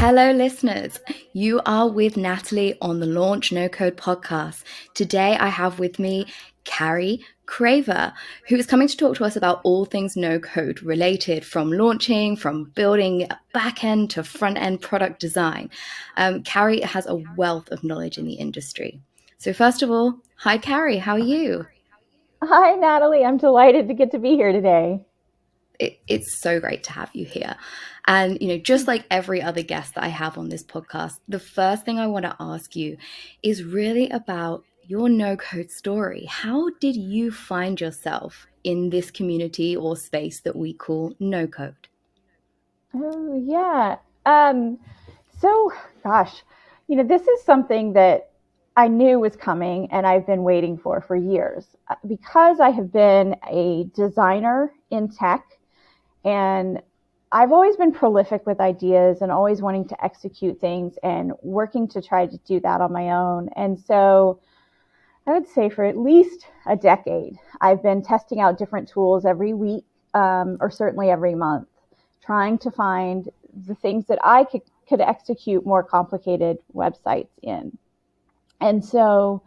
Hello, listeners. You are with Natalie on the Launch No Code podcast. Today, I have with me Carri Craver, who is coming to talk to us about all things no code related, from launching, from building back end to front end product design. Carri has a wealth of knowledge in the industry. So, first of all, hi, Carri. How are you? Hi, Natalie. I'm delighted to get to be here today. It's so great to have you here. And, just like every other guest that I have on this podcast, the first thing I want to ask you is really about your no code story. How did you find yourself in this community or space that we call no code? Oh, yeah. Um, so, gosh, this is something that I knew was coming and I've been waiting for years. Because I have been a designer in tech and I've always been prolific with ideas and always wanting to execute things and working to try to do that on my own. And so I would say for at least a decade, I've been testing out different tools every week, or certainly every month, trying to find the things that I could execute more complicated websites in. And so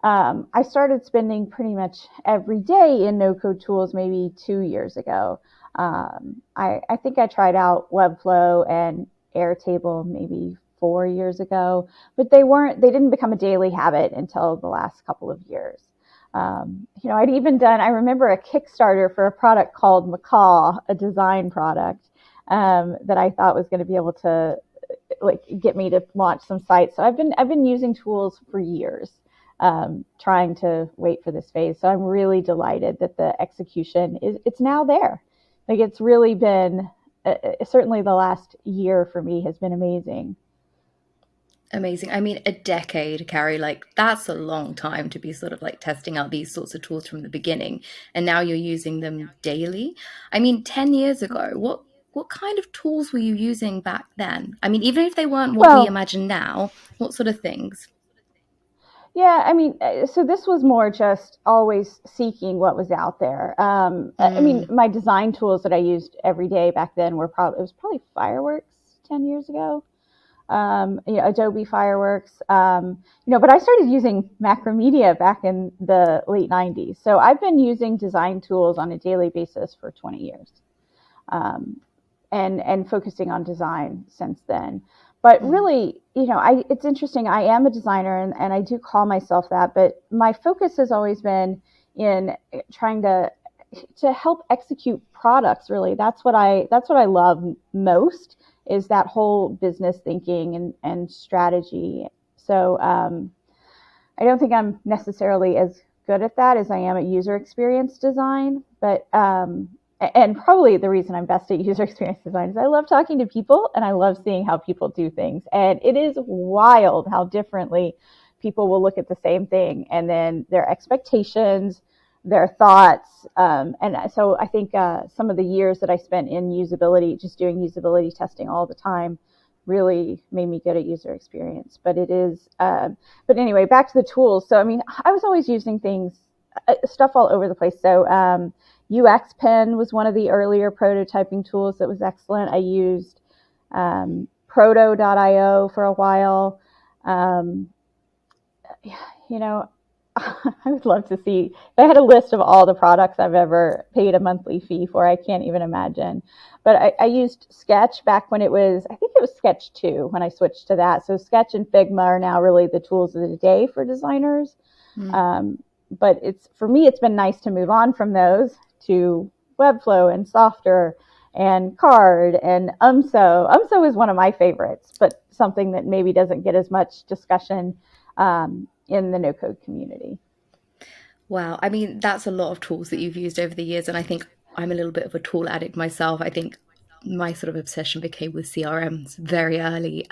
I started spending pretty much every day in no code tools maybe 2 years ago. I think I tried out Webflow and Airtable maybe 4 years ago, but they didn't become a daily habit until the last couple of years. I remember a Kickstarter for a product called Macaw, a design product that I thought was going to be able to get me to launch some sites. So I've been using tools for years, trying to wait for this phase. So I'm really delighted that the execution it's now there. Like it's really been certainly the last year for me has been amazing. Amazing. I mean, a decade, Carrie, like that's a long time to be sort of like testing out these sorts of tools from the beginning. And now you're using them daily. I mean, 10 years ago, what kind of tools were you using back then? I mean, even if they weren't what we Well, imagine now, what sort of things? yeah, I mean, so this was more just always seeking what was out there. I mean, Mm, my design tools that I used every day back then were probably it was probably Fireworks 10 years ago. Adobe Fireworks. But I started using Macromedia back in the late 90s. So I've been using design tools on a daily basis for 20 years, um, and focusing on design since then. But mm. really, it's interesting. I am a designer and I do call myself that, but my focus has always been in trying to help execute products. Really, that's what I love most is that whole business thinking and strategy. So I don't think I'm necessarily as good at that as I am at user experience design, but and probably the reason I'm best at user experience design is I love talking to people and I love seeing how people do things. And it is wild how differently people will look at the same thing and then their expectations, their thoughts. And so I think some of the years that I spent in usability, just doing usability testing all the time, really made me good at user experience. But anyway, back to the tools. So, I mean, I was always using stuff all over the place. So, UX Pen was one of the earlier prototyping tools that was excellent. I used Proto.io for a while. Um, you know, I would love to see if I had a list of all the products I've ever paid a monthly fee for. I can't even imagine. But I used Sketch back when I think it was Sketch 2 when I switched to that. So Sketch and Figma are now really the tools of the day for designers. Mm. Um, but for me, it's been nice to move on from those to Webflow and Softer and Card and UMSO. UMSO is one of my favorites, but something that maybe doesn't get as much discussion in the no code community. Wow. I mean, that's a lot of tools that you've used over the years. And I think I'm a little bit of a tool addict myself. I think my sort of obsession became with CRMs very early,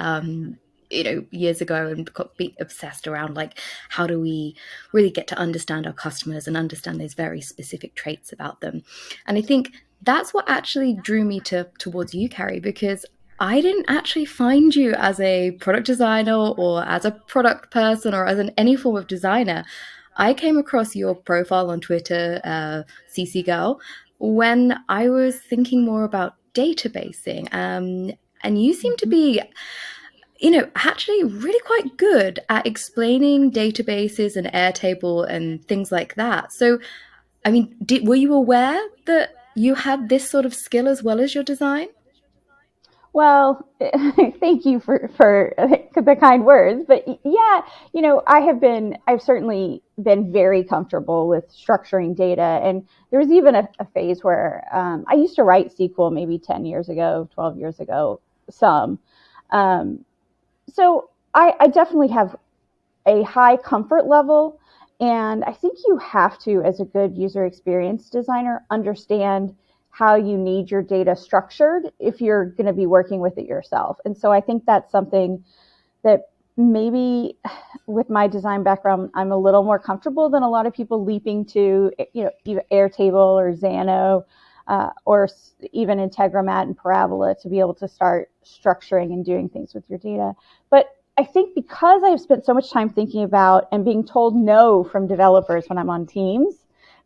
years ago, and got being obsessed around like how do we really get to understand our customers and understand those very specific traits about them. And I think that's what actually drew me towards you, Carrie, because I didn't actually find you as a product designer or as a product person or as any form of designer. I came across your profile on Twitter, CC Girl, when I was thinking more about databasing. And you seem to Mm-hmm. be, actually really quite good at explaining databases and Airtable and things like that. So, I mean, were you aware that you had this sort of skill as well as your design? Well, thank you for the kind words, but yeah, I've certainly been very comfortable with structuring data, and there was even a phase where I used to write SQL maybe 10 years ago, 12 years ago, some. Um, so I definitely have a high comfort level. And I think you have to, as a good user experience designer, understand how you need your data structured if you're going to be working with it yourself. And so I think that's something that maybe with my design background, I'm a little more comfortable than a lot of people leaping to, either Airtable or Xano, or even Integromat and Parabola to be able to start structuring and doing things with your data. But I think because I've spent so much time thinking about and being told no from developers when I'm on teams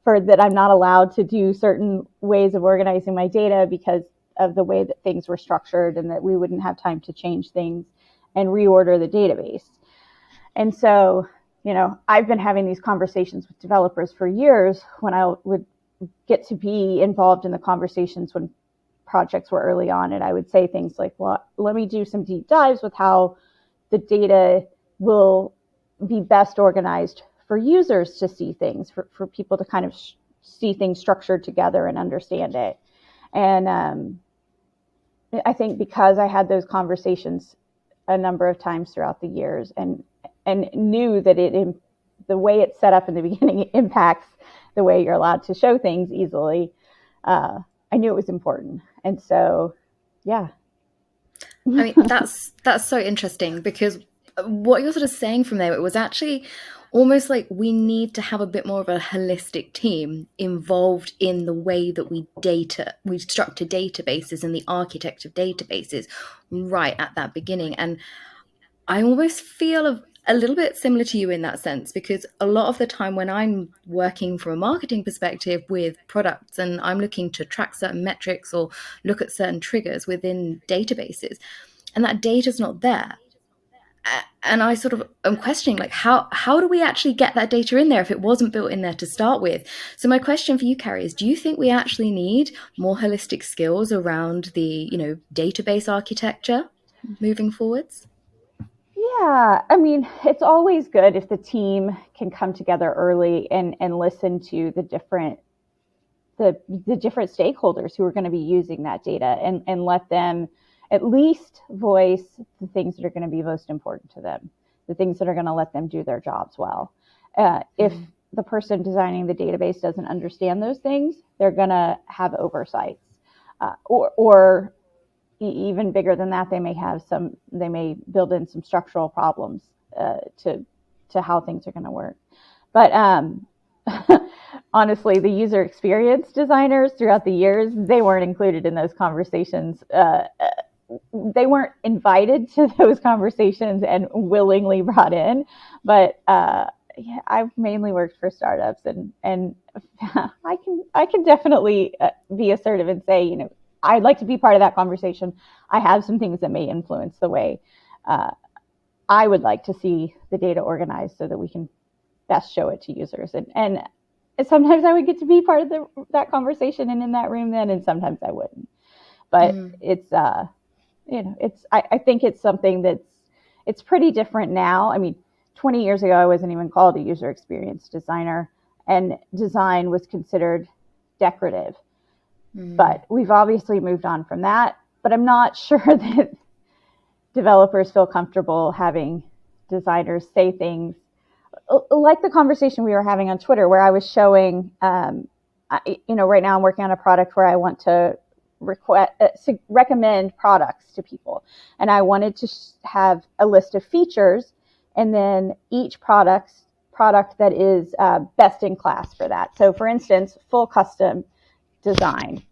for that I'm not allowed to do certain ways of organizing my data because of the way that things were structured and that we wouldn't have time to change things and reorder the database. And so, I've been having these conversations with developers for years when I would get to be involved in the conversations when projects were early on. And I would say things like, well, let me do some deep dives with how the data will be best organized for users to see things, for people to kind of see things structured together and understand it. And I think because I had those conversations a number of times throughout the years and knew that the way it's set up in the beginning impacts the way you're allowed to show things easily. I knew it was important. And so, yeah. I mean, that's so interesting because what you're sort of saying from there, it was actually almost like we need to have a bit more of a holistic team involved in the way that we structure databases and the architect of databases right at that beginning. And I almost feel a little bit similar to you in that sense because a lot of the time when I'm working from a marketing perspective with products and I'm looking to track certain metrics or look at certain triggers within databases and that data's not there, and I sort of am questioning like how do we actually get that data in there if it wasn't built in there to start with? So my question for you, Carrie, is do you think we actually need more holistic skills around the database architecture moving forwards? Yeah, I mean, it's always good if the team can come together early and listen to the different stakeholders who are going to be using that data and let them at least voice the things that are going to be most important to them, the things that are going to let them do their jobs well. If Mm. the person designing the database doesn't understand those things, they're going to have oversights, or even bigger than that, they may build in some structural problems to how things are going to work. But honestly, the user experience designers throughout the years, they weren't included in those conversations. They weren't invited to those conversations and willingly brought in. But yeah, I've mainly worked for startups, and I can definitely be assertive and say, I'd like to be part of that conversation. I have some things that may influence the way uh, I would like to see the data organized so that we can best show it to users. And sometimes I would get to be part of that conversation and in that room then, and sometimes I wouldn't. But Mm. I think it's something it's pretty different now. I mean, 20 years ago, I wasn't even called a user experience designer, and design was considered decorative. Mm. But we've obviously moved on from that. But I'm not sure that developers feel comfortable having designers say things like the conversation we were having on Twitter, where I was showing, right now I'm working on a product where I want to recommend products to people, and I wanted to have a list of features, and then each product that is best in class for that. So, for instance, full custom design.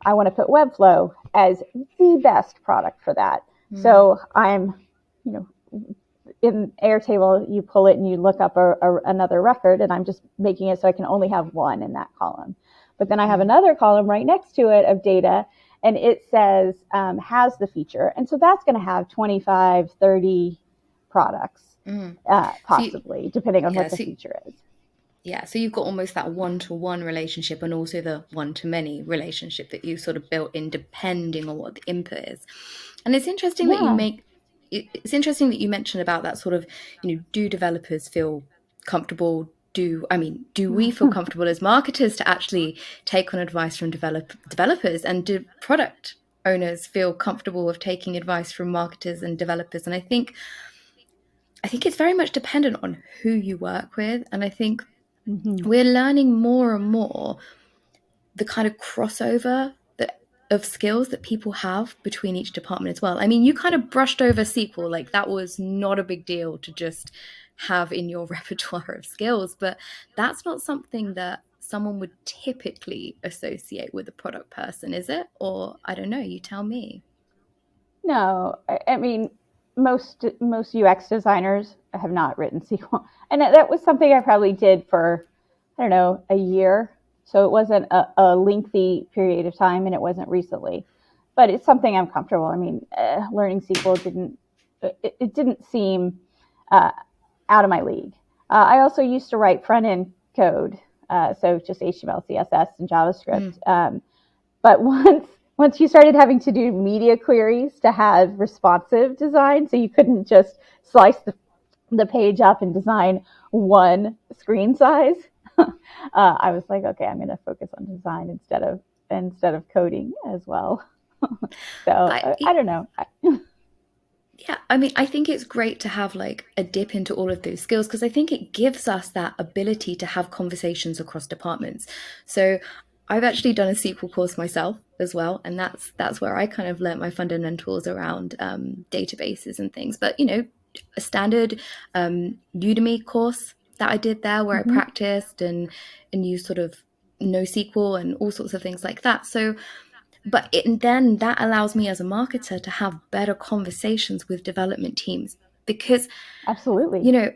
I want to put Webflow as the best product for that. Mm. So I'm, you know, in Airtable, you pull it and you look up another record, and I'm just making it so I can only have one in that column. But then I have Mm. another column right next to it of data, and it says has the feature. And so that's going to have 25, 30 products, Mm. So you, possibly, depending on yeah, what the so feature is. yeah, so you've got almost that one-to-one relationship and also the one-to-many relationship that you sort of built in depending on what the input is. And it's interesting that Yeah. it's interesting that you mentioned about that sort of, do developers feel comfortable? Do we feel comfortable as marketers to actually take on advice from developers? And do product owners feel comfortable with taking advice from marketers and developers? And I think it's very much dependent on who you work with. And I think Hmm. we're learning more and more the kind of crossover of skills that people have between each department as well. I mean, you kind of brushed over SQL, like that was not a big deal to just have in your repertoire of skills, but that's not something that someone would typically associate with a product person, is it? Or I don't know, you tell me. No, I mean, most UX designers have not written SQL, and that was something I probably did for, I don't know, a year. So it wasn't a lengthy period of time, and it wasn't recently, but it's something I'm comfortable. I mean, learning SQL it didn't seem uh, out of my league. I also used to write front end code, so just HTML, CSS, and JavaScript. Mm. But once you started having to do media queries to have responsive design, so you couldn't just slice the page up and design one screen size, I was like, okay, I'm going to focus on design instead of coding as well. So But I don't know. yeah, I mean, I think it's great to have like a dip into all of those skills because I think it gives us that ability to have conversations across departments. So I've actually done a SQL course myself as well, and that's where I kind of learnt my fundamentals around databases and things. But a standard Udemy course that I did there where I Mm-hmm. practiced and used sort of NoSQL and all sorts of things like that. So then that allows me as a marketer to have better conversations with development teams because Absolutely. you know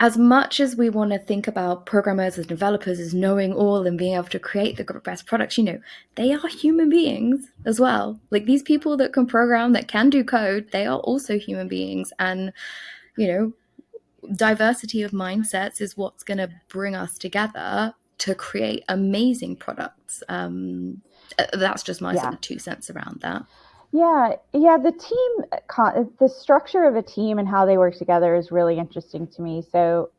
as much as we want to think about programmers and developers as knowing all and being able to create the best products, they are human beings as well. Like these people that can program, that can do code, they are also human beings. And you know diversity of mindsets is what's going to bring us together to create amazing products. That's just my sort Yeah. of 2 cents around that. Yeah. The structure of a team and how they work together is really interesting to me. So,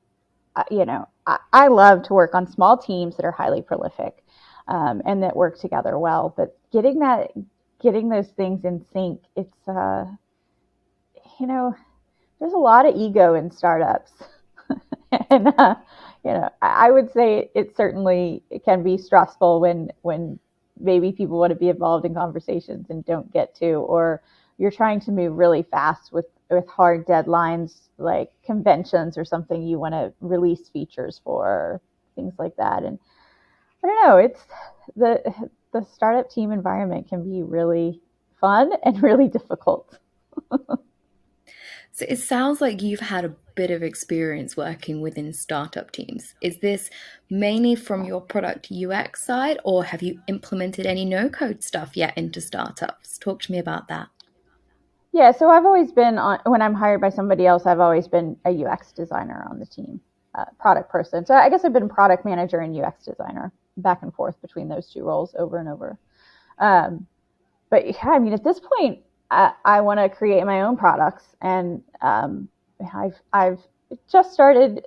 I love to work on small teams that are highly prolific, and that work together well. But getting those things in sync, you know, there's a lot of ego in startups, and I would say it certainly it can be stressful when maybe people want to be involved in conversations and don't get to, or you're trying to move really fast with hard deadlines like conventions or something you want to release features for, things like that. And I don't know, it's the startup team environment can be really fun and really difficult. So it sounds like you've had a bit of experience working within startup teams. Is this mainly from your product UX side, or have you implemented any no code stuff yet into startups? Talk to me about that. Yeah, so I've always been on, when I'm hired by somebody else, I've always been a UX designer on the team, product person. So I guess I've been product manager and UX designer, back and forth between those two roles over and over. Um, but yeah, I mean, at this point, I want to create my own products, and I've just started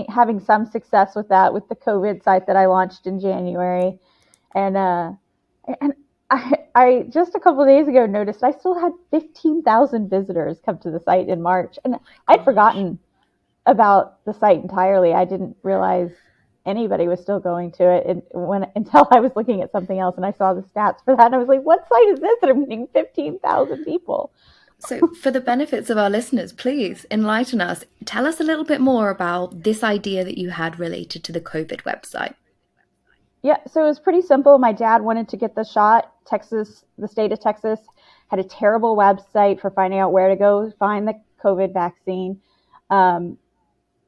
having some success with that with the COVID site that I launched in January, and and I just a couple of days ago noticed I still had 15,000 visitors come to the site in March, and I'd Gosh. forgotten about the site entirely. I didn't realize anybody was still going to it until I was looking at something else and I saw the stats for that, and I was like, "What site is this that I'm getting 15,000 people?" So, for the benefits of our listeners, please enlighten us. Tell us a little bit more about this idea that you had related to the COVID website. Yeah, so it was pretty simple. My dad wanted to get the shot. The state of Texas had a terrible website for finding out where to go find the COVID vaccine.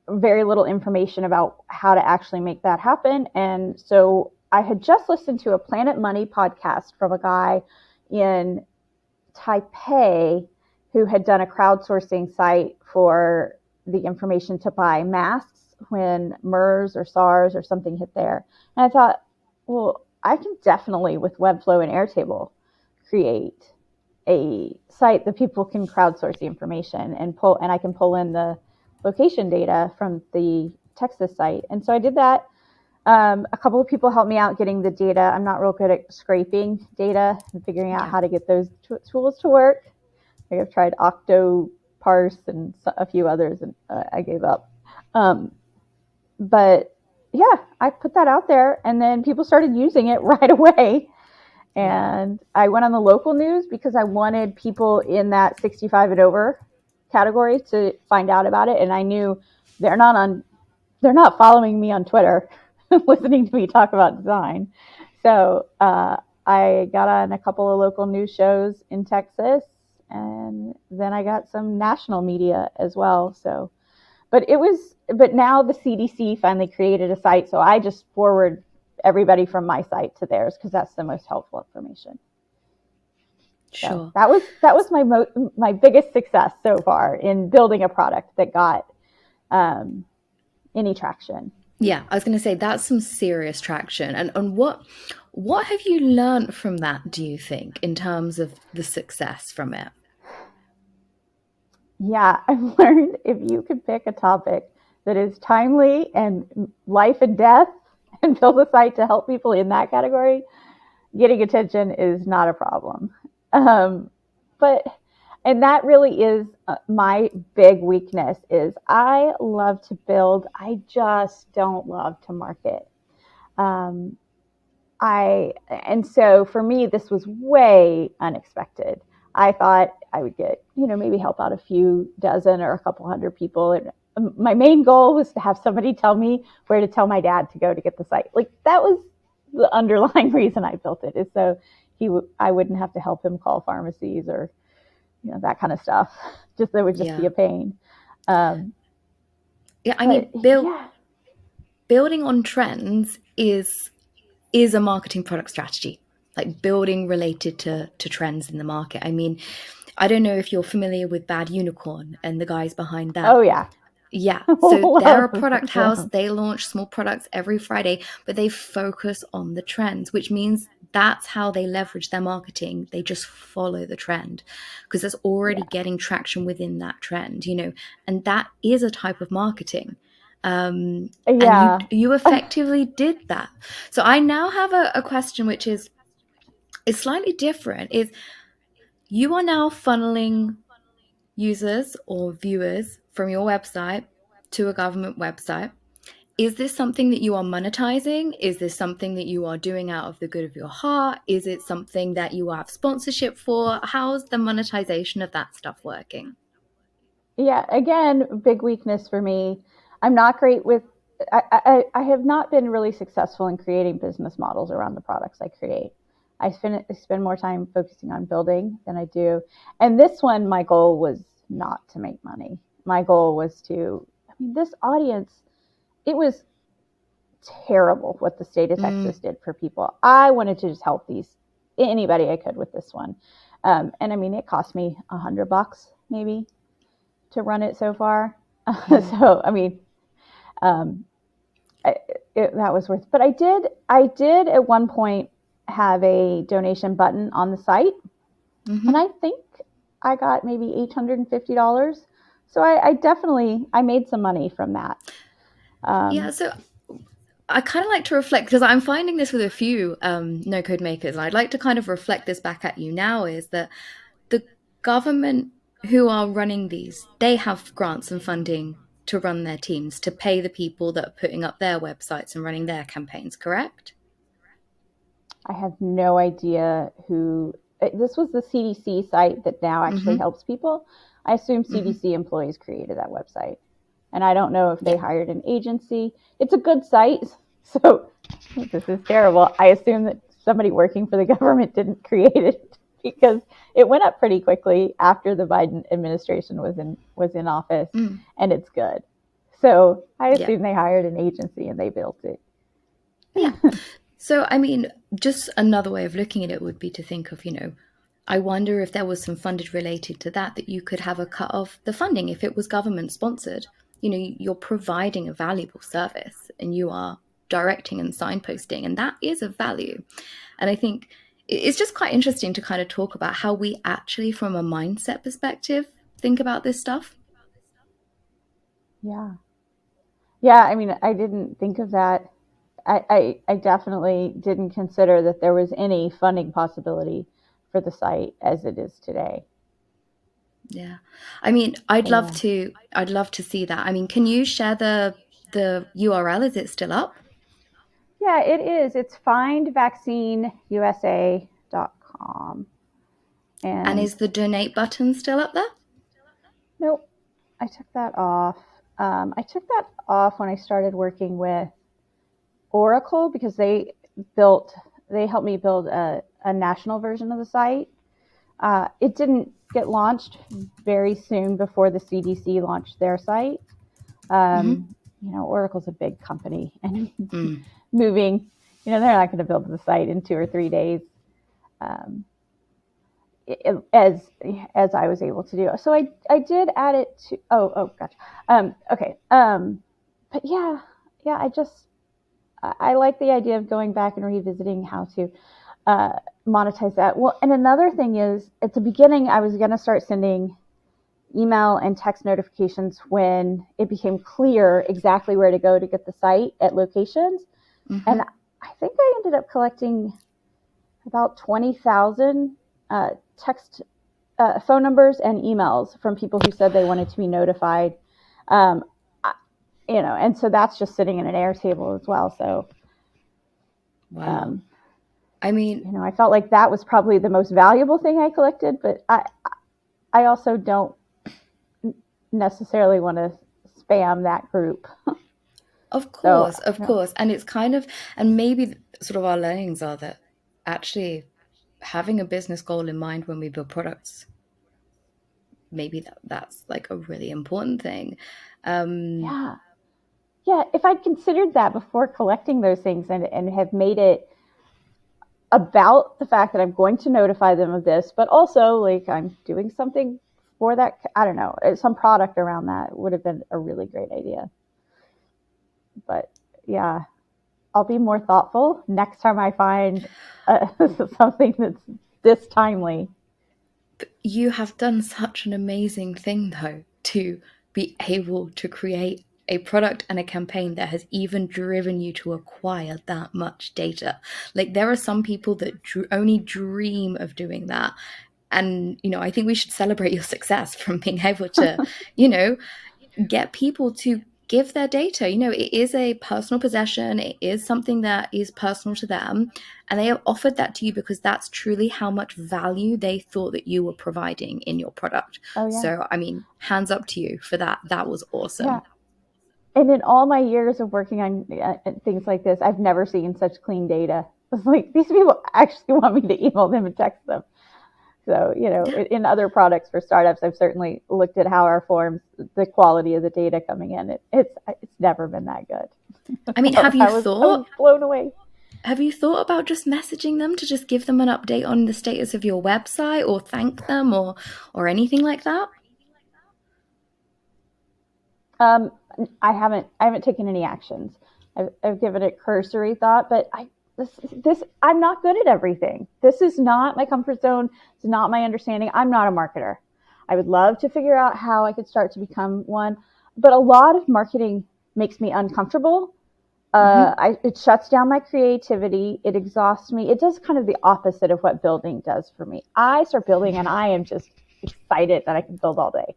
Very little information about how to actually make that happen. And so I had just listened to a Planet Money podcast from a guy in Taipei who had done a crowdsourcing site for the information to buy masks when MERS or SARS or something hit there. And I thought, well, I can definitely, with Webflow and Airtable, create a site that people can crowdsource the information and pull, and I can pull in the location data from the Texas site. And so I did that. A couple of people helped me out getting the data. I'm not real good at scraping data and figuring out how to get those tools to work. I've tried Octoparse and a few others, and I gave up. But yeah, I put that out there, and then people started using it right away. And I went on the local news because I wanted people in that 65 and over category to find out about it. And I knew they're not following me on Twitter, listening to me talk about design. So I got on a couple of local news shows in Texas, and then I got some national media as well. So, but now the CDC finally created a site, so I just forward everybody from my site to theirs because that's the most helpful information. Sure. So that was my biggest success so far in building a product that got any traction. Yeah, I was going to say that's some serious traction. And what have you learned from that, do you think, in terms of the success from it? Yeah, I've learned if you could pick a topic that is timely and life and death and build a site to help people in that category, getting attention is not a problem. And that really is my big weakness is I love to build. I just don't love to market. And so for me, this was way unexpected. I thought I would get, maybe help out a few dozen or a couple hundred people. And my main goal was to have somebody tell me where to tell my dad to go to get the site. Like that was the underlying reason I built it, is so I wouldn't have to help him call pharmacies or, that kind of stuff. Just that would just be a pain. Building on trends is a marketing product strategy, like building related to trends in the market. I mean, I don't know if you're familiar with Bad Unicorn and the guys behind that. Oh, yeah. Yeah. So they're a product house. They launch small products every Friday, but they focus on the trends, which means that's how they leverage their marketing. They just follow the trend because there's already getting traction within that trend, and that is a type of marketing. And you effectively did that. So I now have a question, which is slightly different, is you are now funneling users or viewers from your website to a government website. Is this something that you are monetizing? Is this something that you are doing out of the good of your heart? Is it something that you have sponsorship for? How's the monetization of that stuff working? Yeah, again, big weakness for me. I'm not great with, I have not been really successful in creating business models around the products I create. I spend more time focusing on building than I do. And this one, my goal was not to make money. My goal was this audience, it was terrible what the state of Texas did for people. I wanted to just help anybody I could with this one. And I mean, it cost me $100 maybe to run it so far. So, I mean, that was worth it. But I did at one point have a donation button on the site. And I think I got maybe $850. So I made some money from that. So I kind of like to reflect, because I'm finding this with a few no-code makers, and I'd like to kind of reflect this back at you now, is that the government who are running these, they have grants and funding to run their teams, to pay the people that are putting up their websites and running their campaigns, correct? I have no idea who. This was the CDC site that now actually helps people. I assume CDC employees created that website. And I don't know if they hired an agency. It's a good site. So this is terrible. I assume that somebody working for the government didn't create it, because it went up pretty quickly after the Biden administration was in office, and it's good. So I assume they hired an agency and they built it. Yeah. So, I mean, just another way of looking at it would be to think of, I wonder if there was some funded related to that, that you could have a cut of the funding if it was government sponsored. You're providing a valuable service and you are directing and signposting, and that is of value. And I think it's just quite interesting to kind of talk about how we actually, from a mindset perspective, think about this stuff. Yeah. Yeah, I mean, I didn't think of that. I definitely didn't consider that there was any funding possibility for the site as it is today. Yeah. I mean, I'd So love yeah. to I'd love to see that. I mean, can you share the URL? Is it still up? Yeah, it is. It's findvaccineusa.com. And And is the donate button still up there? nope, I took that off. I took that off when I started working with Oracle because they helped me build a national version of the site. It didn't get launched very soon before the CDC launched their site. Mm-hmm. Oracle's a big company, and Mm. moving, they're not going to build the site in 2 or 3 days, um, as I was able to do. So I did add it to. Gotcha. Okay. But yeah, I like the idea of going back and revisiting how to uh, monetize that. Well, and another thing is, at the beginning, I was going to start sending email and text notifications when it became clear exactly where to go to get the site at locations. Mm-hmm. And I think I ended up collecting about 20,000 text, phone numbers and emails from people who said they wanted to be notified. Um, and so that's just sitting in an Airtable as well. So, Wow. um, I mean, I felt like that was probably the most valuable thing I collected, but I also don't necessarily want to spam that group. of So, course, of course. And it's kind of, and maybe sort of our learnings are that actually having a business goal in mind when we build products, maybe that's like a really important thing. Um, yeah. Yeah, if I'd considered that before collecting those things and have made it about the fact that I'm going to notify them of this, but also like I'm doing something for that, I don't know, some product around that would have been a really great idea. But yeah, I'll be more thoughtful next time I find something that's this timely. you have done such an amazing thing, though, to be able to create a product and a campaign that has even driven you to acquire that much data. Like, there are some people that only dream of doing that. And, I think we should celebrate your success from being able to, you know, get people to give their data. It is a personal possession, it is something that is personal to them. And they have offered that to you because that's truly how much value they thought that you were providing in your product. Oh yeah, So, I mean, hands up to you for that. That was yeah. awesome. And in all my years of working on things like this, I've never seen such clean data. It's like these people actually want me to email them and text them. So, in other products for startups, I've certainly looked at how our forms, the quality of the data coming in. It's never been that good. I mean, So I was blown away. have you thought about just messaging them to just give them an update on the status of your website, or thank them, or anything like that? Um, I haven't taken any actions. I've given it cursory thought, but I'm not good at everything. This is not my comfort zone. It's not my understanding. I'm not a marketer. I would love to figure out how I could start to become one, but a lot of marketing makes me uncomfortable. Mm-hmm. It shuts down my creativity. It exhausts me. It does kind of the opposite of what building does for me. I start building and I am just excited that I can build all day.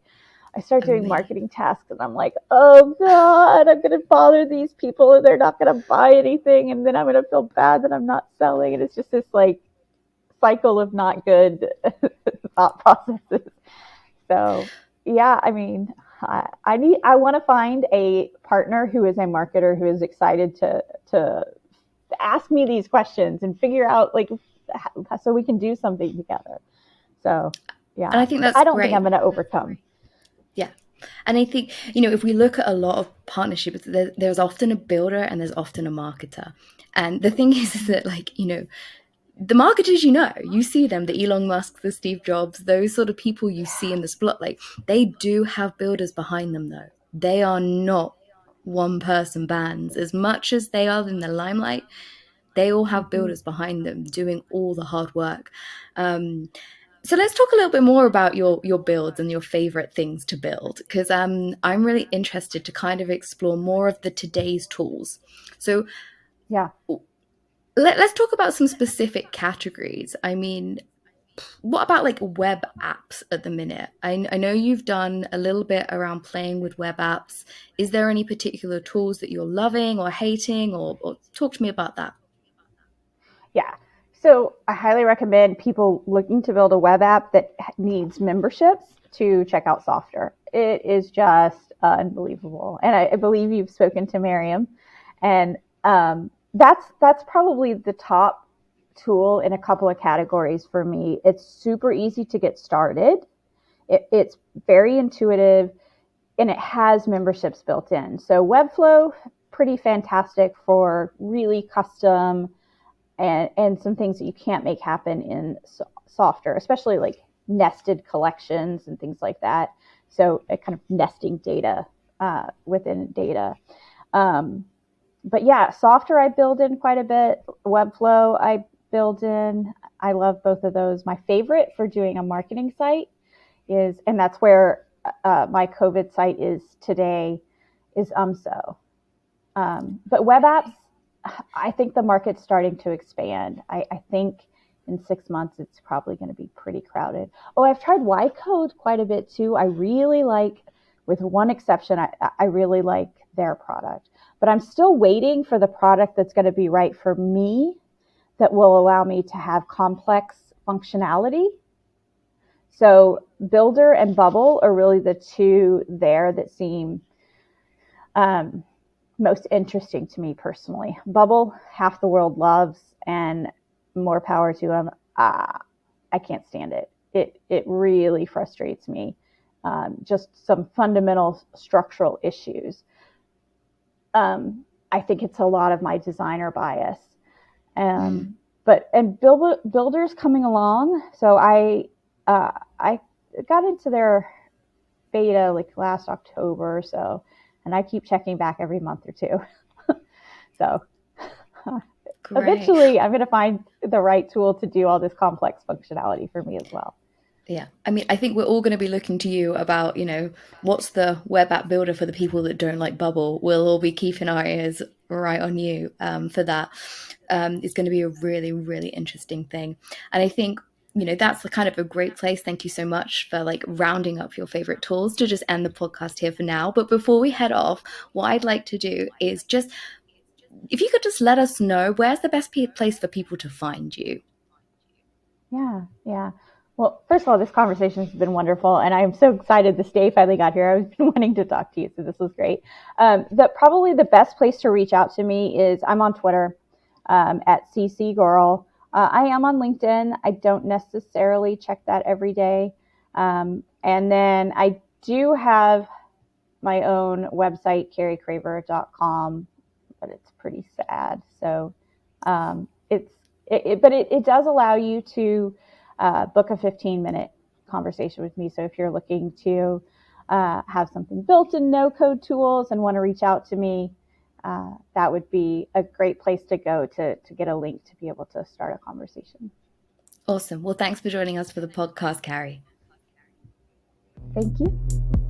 I start doing Amazing. marketing tasks and I'm like, oh God, I'm going to bother these people and they're not going to buy anything. And then I'm going to feel bad that I'm not selling. And it's just this like cycle of not good thought processes. So yeah, I mean, I want to find a partner who is a marketer who is excited to ask me these questions and figure out like, so we can do something together. So And yeah, I think but that's I don't think I'm great. going to overcome. Yeah. And I think, if we look at a lot of partnerships, there's often a builder and there's often a marketer. And the thing is that, like, the marketers, you see them, the Elon Musk, the Steve Jobs, those sort of people you see in the spotlight, they do have builders behind them, though. They are not one person bands. As much as they are in the limelight, they all have Mm-hmm. builders behind them doing all the hard work. Um, so let's talk a little bit more about your builds and your favorite things to build, because I'm really interested to kind of explore more of the today's tools. So Yeah. let's talk about some specific categories. I mean, what about like web apps at the minute? I know you've done a little bit around playing with web apps. Is there any particular tools that you're loving or hating, or talk to me about that? Yeah. So I highly recommend people looking to build a web app that needs memberships to check out Softer. It is just unbelievable. And I believe you've spoken to Miriam, and that's probably the top tool in a couple of categories for me. It's super easy to get started. It's very intuitive, and it has memberships built in. So Webflow, pretty fantastic for really custom and some things that you can't make happen in Softer, especially like nested collections and things like that. So kind of nesting data within data. Um, but yeah, Softer I build in quite a bit. Webflow I build in. I love both of those. My favorite for doing a marketing site is, and that's where my COVID site is today, is UMSO. But web apps, I think the market's starting to expand. I think in 6 months it's probably going to be pretty crowded. Oh, I've tried Ycode quite a bit too. I really like, with one exception, I really like their product. But I'm still waiting for the product that's going to be right for me, that will allow me to have complex functionality. So Builder and Bubble are really the two there that seem um, most interesting to me personally. Bubble, half the world loves, and more power to them. I can't stand it. It really frustrates me. Just some fundamental structural issues. I think it's a lot of my designer bias. Mm. And Builder's coming along. So I got into their beta like last October or so, and I keep checking back every month or two. So Great. eventually I'm going to find the right tool to do all this complex functionality for me as well. Yeah. I mean, I think we're all going to be looking to you about, what's the web app builder for the people that don't like Bubble. We'll all be keeping our ears right on you for that. It's going to be a really, really interesting thing. And I think, that's the kind of a great place. Thank you so much for like rounding up your favorite tools to just end the podcast here for now. But before we head off, what I'd like to do is just, if you could just let us know, where's the best place for people to find you? Yeah, yeah. Well, first of all, this conversation has been wonderful, and I'm so excited this day finally got here. I've been wanting to talk to you, so this was great. Probably the best place to reach out to me is, I'm on Twitter at CC Girl. I am on LinkedIn. I don't necessarily check that every day. And then I do have my own website, carricraver.com, but it's pretty sad. So it does allow you to book a 15-minute conversation with me. So if you're looking to have something built in no-code tools and want to reach out to me, that would be a great place to go to get a link to be able to start a conversation. Awesome. Well, thanks for joining us for the podcast, Carrie. Thank you.